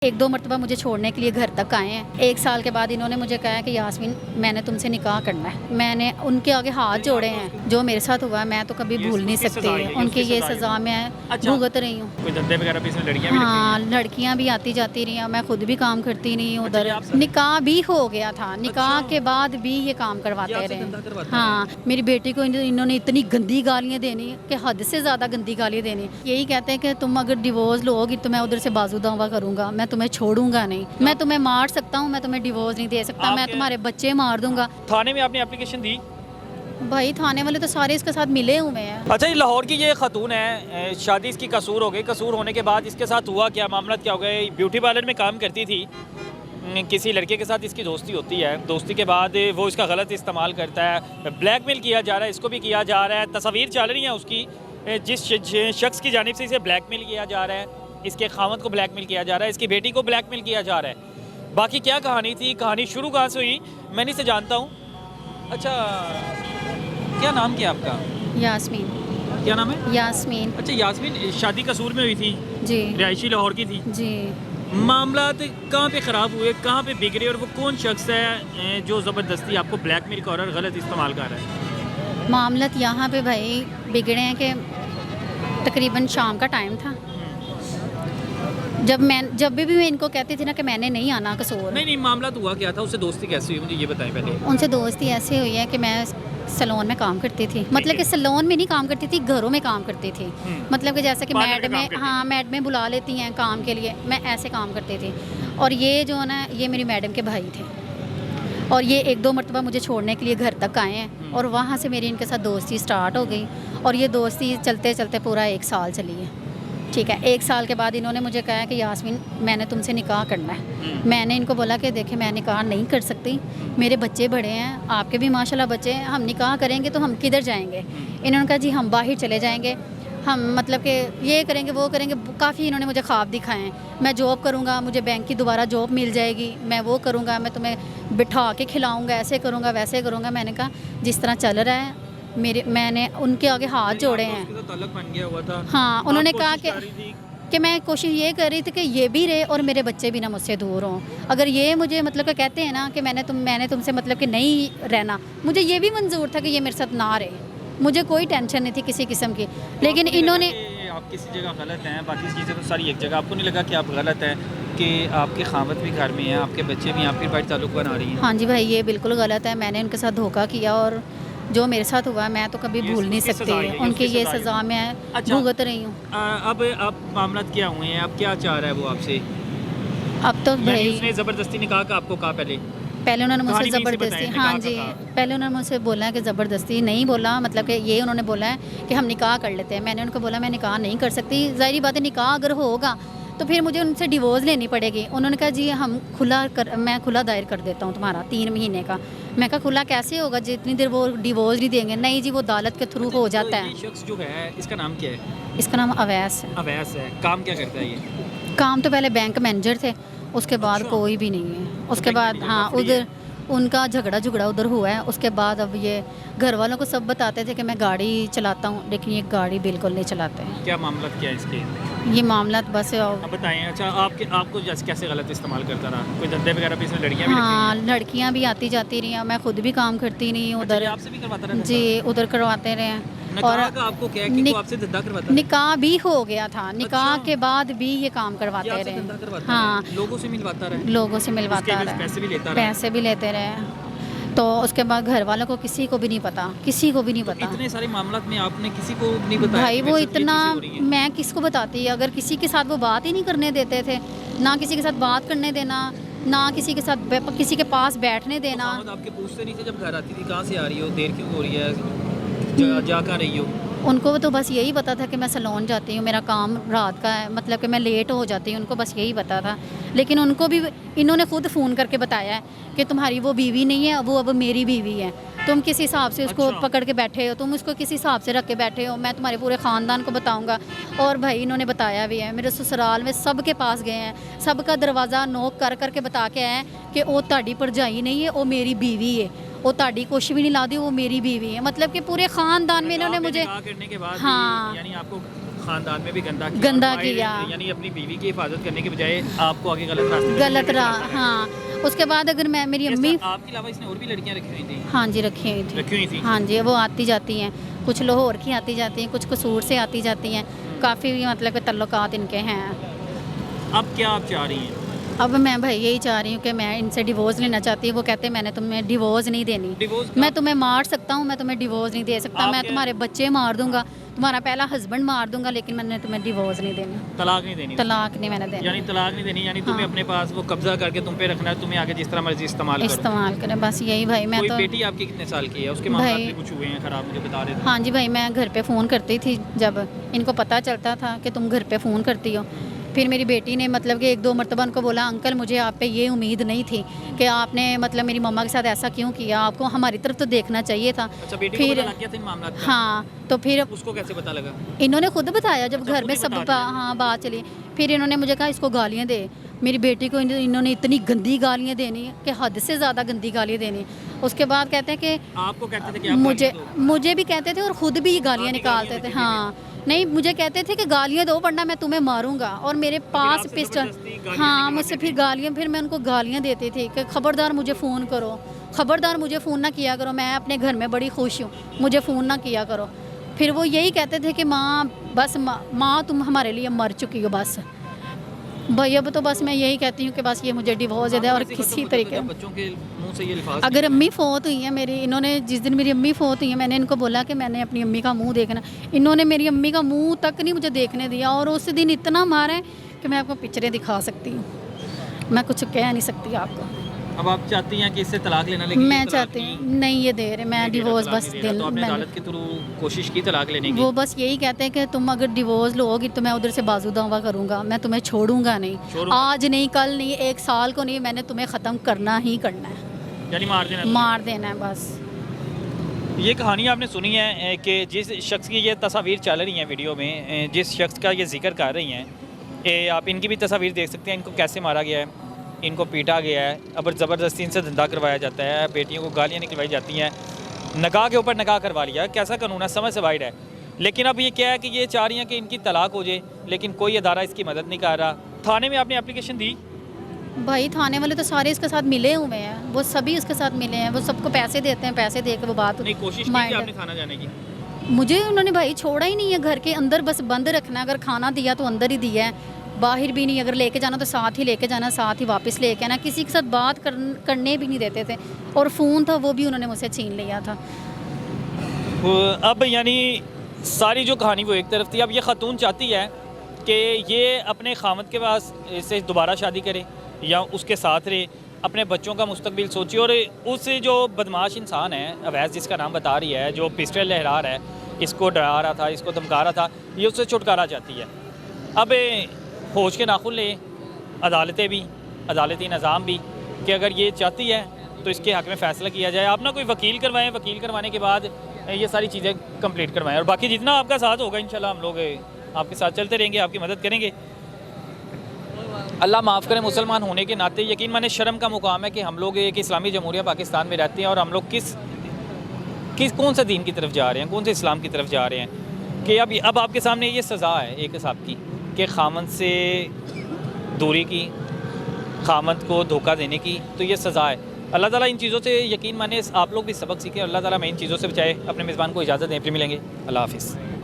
एक दो मरतबा मुझे छोड़ने के लिए घर तक आए हैं। 1 साल के बाद इन्होंने मुझे कहा कि यास्मीन मैंने तुमसे निकाह करना है। मैंने उनके आगे हाथ जोड़े हैं। जो मेरे साथ हुआ मैं तो कभी भूल नहीं सकती। उनकी ये सज़ा मैं भुगत रही हूँ। कोई धंधे वगैरह भी इसमें लड़कियां भी हाँ, लड़कियाँ भी आती जाती रही हैं। मैं खुद भी काम करती रही हूँ उधर। निकाह भी हो गया था, निकाह के बाद भी ये काम करवाते रहे। हाँ, मेरी बेटी को इन्होंने इतनी गंदी गालियाँ देनी कि हद से ज़्यादा गंदी गालियाँ देनी। यही कहते हैं कि तुम अगर डिवोर्स लोगी तो मैं उधर से बाजू दावा करूँगा, मैं तुम्हें छोड़ूंगा नहीं। मैं तुम्हें मार सकता हूँ, मैं तुम्हें डिवोर्स नहीं दे सकता। मैं तुम्हारे बच्चे मार दूंगा। थाने में आपने एप्लीकेशन दी? भाई थाने वाले तो सारे इसके साथ मिले हुए हैं। अच्छा, ये लाहौर की ये खातून है, शादी इसकी कसूर हो गई। कसूर होने के बाद इसके साथ हुआ क्या, मामला क्या हो गया? ब्यूटी पार्लर में काम करती थी, किसी लड़के के साथ इसकी दोस्ती होती है। दोस्ती के बाद वो इसका गलत इस्तेमाल करता है, ब्लैकमेल किया जा रहा है, इसको भी किया जा रहा है। तस्वीर चल रही है उसकी, जिस शख्स की जानिब से इसे ब्लैकमेल किया जा रहा है, इसके खामद को ब्लैकमेल किया जा रहा है, इसकी बेटी को ब्लैकमेल किया जा रहा है। बाकी क्या कहानी थी, कहानी शुरू कहाँ से हुई, मैं नहीं से जानता हूँ। अच्छा, क्या नाम क्या आपका? यास्मीन। क्या नाम है? यास्मीन। अच्छा यास्मीन, शादी कसूर में हुई थी जी, रिहायशी लाहौर की थी जी। मामला कहाँ पे ख़राब हुए, कहाँ पे बिगड़े, और वो कौन शख्स है जो ज़बरदस्ती आपको ब्लैकमेल कर और गलत इस्तेमाल कर रहा है? मामलत यहाँ पे भाई बिगड़े हैं कि तकरीबन शाम का टाइम था। जब भी मैं इनको कहती थी ना कि मैंने नहीं आना कसूर। नहीं, मामला तो हुआ क्या था? उससे दोस्ती कैसी हुई, मुझे ये बताएं पहले। उनसे दोस्ती ऐसे हुई है कि मैं सैलून में काम करती थी। मतलब कि सैलून में नहीं काम करती थी, घरों में काम करती थी। मतलब कि जैसे कि मैड में, हाँ, मैड में बुला लेती हैं काम के लिए, मैं ऐसे काम करती थी। और ये जो है ना, ये मेरी मैडम के भाई थे। और ये 1-2 मरतबा मुझे छोड़ने के लिए घर तक आए हैं। और वहाँ से मेरी इनके साथ दोस्ती स्टार्ट हो गई। और ये दोस्ती चलते चलते पूरा 1 साल चली है। ठीक है, 1 साल के बाद इन्होंने मुझे कहा कि यास्मीन मैंने तुमसे निकाह करना है। मैंने इनको बोला कि देखिए मैं निकाह नहीं कर सकती, मेरे बच्चे बड़े हैं, आपके भी माशाल्लाह बच्चे हैं, हम निकाह करेंगे तो हम किधर जाएंगे? इन्होंने कहा जी हम बाहर चले जाएंगे, हम मतलब कि ये करेंगे वो करेंगे। काफ़ी इन्होंने मुझे ख्वाब दिखाए हैं, मैं जॉब करूँगा, मुझे बैंक की दोबारा जॉब मिल जाएगी, मैं वो करूँगा, मैं तुम्हें बिठा के खिलाऊँगा, ऐसे करूँगा वैसे करूँगा। मैंने कहा जिस तरह चल रहा है मैंने उनके आगे हाथ जोड़े हैं। तो ताल्लुक बन गया हुआ था। हाँ, उन्होंने कहा कि मैं कोशिश ये कर रही थी कि ये भी रहे और मेरे बच्चे भी ना मुझसे दूर हों। अगर ये मुझे मतलब कि कहते हैं ना कि मैंने तुमसे मतलब कि नहीं रहना, मुझे ये भी मंजूर था कि ये मेरे साथ ना रहे। मुझे कोई टेंशन नहीं थी किसी किस्म की। लेकिन इन्होंने, आप किसी जगह गलत हैं, बाकी चीज़ें तो सारी एक जगह। आपको नहीं लगा कि आप गलत हैं, कि आपके खामद भी घर में हैं, आपके बच्चे भी, आपके भाई ताल्लुक बना रही हैं? हाँ जी भाई, ये बिल्कुल गलत है। मैंने उनके साथ धोखा किया और जो मेरे साथ हुआ मैं तो कभी भूल नहीं सकती। उनकी ये सज़ा मैं भुगत रही हूँ। अब मामला क्या हुए हैं, अब क्या चाह रहा है वो आपसे? अब तो भाई उसने ज़बरदस्ती निकाह का आपको कहा पहले उन्होंने मुझसे ज़बरदस्ती, हाँ जी, पहले उन्होंने मुझसे बोला है कि ज़बरदस्ती नहीं बोला, मतलब कि ये उन्होंने बोला है कि हम निकाह कर लेते हैं। मैंने उनको बोला मैं निकाह नहीं कर सकती। ज़ाहिर बात है निकाह अगर होगा तो फिर मुझे उनसे डिवोर्स लेनी पड़ेगी। उन्होंने कहा जी मैं खुला दायर कर देता हूँ तुम्हारा 3 महीने का। मैं कहा खुला कैसे होगा, जितनी देर वो डिवोर्स नहीं देंगे। नहीं जी, वो अदालत के थ्रू हो जाता है। शख्स जो है इसका नाम क्या है? इसका नाम अवैस है। अवैस है। काम क्या करता है ये? काम तो पहले बैंक मैनेजर थे, उसके बाद कोई भी नहीं है। उसके बाद हाँ, उधर उनका झगड़ा उधर हुआ है। उसके बाद अब ये घर वालों को सब बताते थे कि मैं गाड़ी चलाता हूँ, लेकिन ये गाड़ी बिल्कुल नहीं चलाते हैं। क्या मामला क्या है इसके? ये मामला बस अब बताएं। अच्छा, आपको जैसे कैसे गलत इस्तेमाल करता रहा? कोई धंधे वगैरह भी इसमें लड़कियां भी हाँ, लड़कियाँ भी आती जाती रही हैं। मैं खुद भी काम करती रही हूँ उधर। आपसे भी करवाता रहा? जी, उधर करवाते रहे। और आपको क्या है कि वो आपसे धंधा करवाता? निकाह भी हो गया था, निकाह के बाद भी ये काम करवाते रहे। हाँ, लोगों से मिलवाता रहे, लोगों से मिलवाता रहे, पैसे भी लेते रहे। तो उसके बाद घर वालों को किसी को भी नहीं पता, किसी को भी नहीं पता। इतने सारे मामलात में आपने किसी को नहीं बताया? भाई वो इतना, मैं किसको बताती, अगर किसी के साथ वो बात ही नहीं करने देते थे, ना किसी के साथ बात करने देना, ना किसी के साथ किसी के पास बैठने देना। तो आपके पूछते नहीं थे जब घर आती थी कहाँ से आ रही हो, देर क्यों हो रही है, जा कहाँ रही हो? उनको तो बस यही पता था कि मैं सैलून जाती हूँ, मेरा काम रात का है, मतलब कि मैं लेट हो जाती हूँ, उनको बस यही पता था। लेकिन उनको भी इन्होंने खुद फ़ोन करके बताया है कि तुम्हारी वो बीवी नहीं है, वो अब मेरी बीवी है। तुम किस हिसाब से उसको पकड़ के बैठे हो, तुम उसको किस हिसाब से रख के बैठे हो, मैं तुम्हारे पूरे ख़ानदान को बताऊँगा। और भाई इन्होंने बताया भी है, मेरे ससुराल में सब के पास गए हैं, सबका दरवाज़ा नोक कर के बता के आए कि वो ताड़ी भरजाई नहीं है, वो मेरी बीवी है, वो ताड़ी कुछ भी नहीं ला दी, वो मेरी बीवी है। मतलब कि पूरे ख़ानदान में इन्होंने मुझे, करने के बाद हाँ, यानी आपको खानदान में भी गंदा गंदा और बाहर किया। यानी अपनी बीवी की हिफाजत करने के बजाय आपको आगे गलत रास्ते पे गलत लेके रहा। चलता है। हाँ, उसके बाद अगर मैं मेरी अम्मी, आपके अलावा इसने और भी लड़कियां रखी हुई थी? हाँ जी, रखी हुई थी। रखी हुई थी। हाँ जी, वो आती जाती हैं, कुछ लाहौर की आती जाती हैं, कुछ कसूर से आती जाती हैं, काफ़ी मतलब कि तल्लुकात इनके हैं। अब क्या आप चाह रही हैं? अब मैं भाई यही चाह रही हूँ कि मैं इनसे डिवोर्स लेना चाहती हूँ। वो कहते हैं मैंने तुम्हें डिवोर्स नहीं देनी, डिवोर्स मैं तुम्हें मार सकता हूँ, मैं तुम्हें डिवोर्स नहीं दे सकता, आप मैं क्या- तुम्हारे बच्चे मार दूंगा, तुम्हारा पहला हस्बैंड मार दूंगा, लेकिन मैंने तुम्हें डिवोर्स नहीं देना, तलाक नहीं देनी? तलाक नहीं मैंने देना। यानी तलाक नहीं देनी, यानी तुम्हें हाँ। अपने पास वो कब्जा करके तुम पे रखना है, तुम्हें आगे जिस तरह मर्जी इस्तेमाल करो। इस्तेमाल करें, बस यही भाई। मैं कोई तो बेटी आपकी कितने साल की है? उसके मामला भाई- भी कुछ हुए हैं खराब, मुझे बता रहे थे। हाँ जी भाई, मैं घर पे फ़ोन करती थी, जब इनको पता चलता था कि तुम घर पे फ़ोन करती हो, फिर मेरी बेटी ने मतलब कि 1-2 मरतबा उनको बोला, अंकल मुझे आप पे ये उम्मीद नहीं थी कि आपने मतलब मेरी मम्मा के साथ ऐसा क्यों किया, आपको हमारी तरफ तो देखना चाहिए था। अच्छा, बेटी को फिर पता लग गया था इन मामला का? हाँ, तो फिर उसको कैसे पता लगा? इन्होंने खुद बताया जब अच्छा, घर खुद में ही सब बता दिया। हाँ बात चली। फिर इन्होंने मुझे कहा इसको गालियाँ दे। मेरी बेटी को इन्होंने इतनी गंदी गालियाँ देनी कि हद से ज़्यादा गंदी गालियाँ देनी। उसके बाद कहते हैं कि आपको कहते थे कि आप मुझे गालियाँ दो? मुझे भी कहते थे और ख़ुद भी गालियाँ आप भी निकालते गालियाँ थे। देते हाँ, नहीं मुझे कहते थे कि गालियाँ दो वरना मैं तुम्हें मारूंगा, और मेरे पास आपसे पिस्टल, ज़बरदस्ती गालियाँ हाँ निकलवाते मुझसे थे। फिर गालियाँ, फिर मैं उनको गालियाँ देती थी कि खबरदार मुझे फ़ोन करो, खबरदार मुझे फ़ोन ना किया करो, मैं अपने घर में बड़ी खुश हूँ, मुझे फ़ोन ना किया करो। फिर वो यही कहते थे कि माँ बस माँ तुम हमारे लिए मर चुकी हो बस। भाई अब तो बस मैं यही कहती हूँ कि बस ये मुझे डिवोर्स दे दे, और ऐसी किसी खत्म तरीके जब बच्चों के मुंह से ये अल्फाज अगर निकले। अम्मी फ़ौत हुई हैं मेरी, इन्होंने जिस दिन मेरी अम्मी फ़ौत हुई है मैंने इनको बोला कि मैंने अपनी अम्मी का मुंह देखना, इन्होंने मेरी अम्मी का मुंह तक नहीं मुझे देखने दिया, और उस दिन इतना मारा है कि मैं आपको पिक्चरें दिखा सकती हूँ, मैं कुछ कह नहीं सकती आपको। अब आप चाहती हैं कि इससे तलाक लेना, लेकिन मैं ये तलाक चाहती नहीं- हूँ नहीं ये दे रहे, मैं नहीं दे रहा, डिवोर्स तलाक बस नहीं दे रहा। तो आपने मैंने- अदालत के थ्रू कोशिश की तलाक लेने की? वो बस यही कहते हैं कि तुम अगर डिवोर्स लोगी तो मैं उधर से बाजू दावा करूँगा, मैं तुम्हें छोड़ूंगा नहीं, छोड़ूंगा। आज नहीं कल नहीं 1 साल को नहीं, मैंने तुम्हें ख़त्म करना ही करना है, यानी मार देना? मार देना है बस। ये कहानी आपने सुनी है कि जिस शख्स की ये तस्वीर चल रही हैं वीडियो में, जिस शख्स का ये जिक्र कर रही हैं, आप इनकी भी तस्वीर देख सकते हैं, इनको कैसे मारा गया है, इनको पीटा गया है, अब ज़बरदस्ती इनसे धंधा करवाया जाता है, बेटियों को गालियाँ निकलवाई जाती हैं, नकाह के ऊपर नकाह करवा लिया। कैसा कानून है, समझ से बाहर है। लेकिन अब ये क्या है कि ये चाह रही हैं कि इनकी तलाक हो जाए, लेकिन कोई अदारा इसकी मदद नहीं कर रहा। थाने में आपने एप्लीकेशन दी? भाई थाने वाले तो सारे इसके साथ मिले हुए हैं, वो सभी उसके साथ मिले हैं, वो सबको पैसे देते हैं, पैसे दे के वो बात नहीं, कोशिश की कि आपने थाना जाने की? मुझे उन्होंने भाई छोड़ा ही नहीं है, घर के अंदर बस बंद रखना, अगर खाना दिया तो अंदर ही दिया है, बाहर भी नहीं, अगर लेके जाना तो साथ ही लेके जाना, साथ ही वापस लेके आना, किसी के साथ बात करने भी नहीं देते थे, और फ़ोन था वो भी उन्होंने मुझसे छीन लिया था। अब यानी सारी जो कहानी वो एक तरफ थी, अब ये ख़ातून चाहती है कि ये अपने खामद के पास इससे दोबारा शादी करे या उसके साथ रहे, अपने बच्चों का मुस्तकबिल सोचे, और उस जो बदमाश इंसान है अवैस जिसका नाम बता रही है, जो पिस्टल लहरा रहा है, इसको डरा रहा था, इसको धमका रहा था, ये उससे छुटकारा चाहती है। अब होश के नाखुन ले अदालतें भी, अदालती निज़ाम भी, कि अगर ये चाहती है तो इसके हक़ में फ़ैसला किया जाए। आप ना कोई वकील करवाएं, वकील करवाने के बाद ये सारी चीज़ें कंप्लीट करवाएं, और बाकी जितना आपका साथ होगा इंशाल्लाह हम लोग आपके साथ चलते रहेंगे, आपकी मदद करेंगे। अल्लाह माफ़ करे, मुसलमान होने के नाते यकीन माने शर्म का मुकाम है कि हम लोग एक इस्लामी जमहूरिया पाकिस्तान में रहते हैं, और हम लोग किस कौन सा दीन की तरफ जा रहे हैं, कौन से इस्लाम की तरफ जा रहे हैं, कि अब आपके सामने ये सज़ा है एक हिसाब की कि खामद से दूरी की, खामद को धोखा देने की, तो ये सज़ा है। अल्लाह ताला इन चीज़ों से यकीन माने आप लोग भी सबक सीखें, अल्लाह ताला हमें इन चीज़ों से बचाए। अपने मेज़बान को इजाज़त दें, फिर मिलेंगे। अल्लाह हाफ़िज़।